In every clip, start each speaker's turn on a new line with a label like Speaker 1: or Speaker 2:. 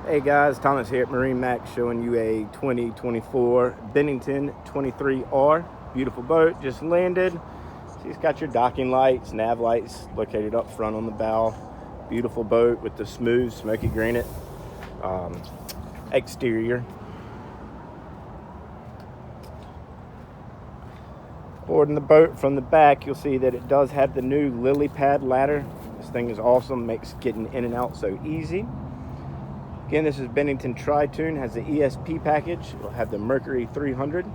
Speaker 1: Hey guys, Thomas here at MarineMax showing you a 2024 Bennington 23R. Beautiful boat, just landed. She's got your docking lights, nav lights located up front on the bow. Beautiful boat with the smooth smoky granite exterior. Boarding the boat from the back, you'll see that it does have the new lily pad ladder. This thing is awesome, makes getting in and out so easy. Again, this is Bennington Pontoons, has the ESP package. It'll have the Mercury 300,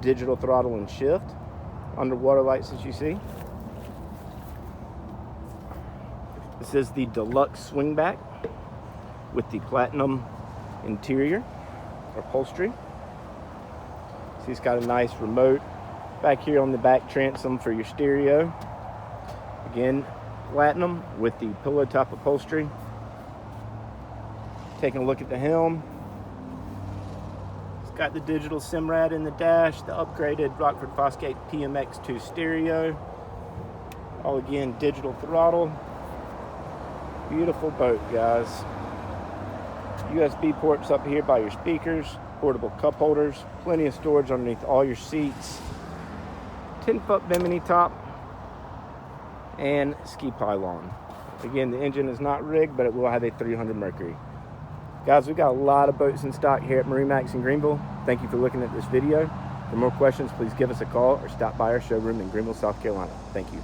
Speaker 1: digital throttle and shift, underwater lights as you see. This is the deluxe swingback with the platinum interior upholstery. So it's got a nice remote back here on the back transom for your stereo. Again, platinum with the pillow top upholstery. Taking a look at the helm. It's got the digital SIMRAD in the dash, the upgraded Rockford Fosgate PMX2 stereo. All again, digital throttle. Beautiful boat, guys. USB ports up here by your speakers, portable cup holders, plenty of storage underneath all your seats. 10-foot bimini top and ski pylon. Again, the engine is not rigged, but it will have a 300 Mercury. Guys, we've got a lot of boats in stock here at MarineMax in Greenville. Thank you for looking at this video. For more questions, please give us a call or stop by our showroom in Greenville, South Carolina. Thank you.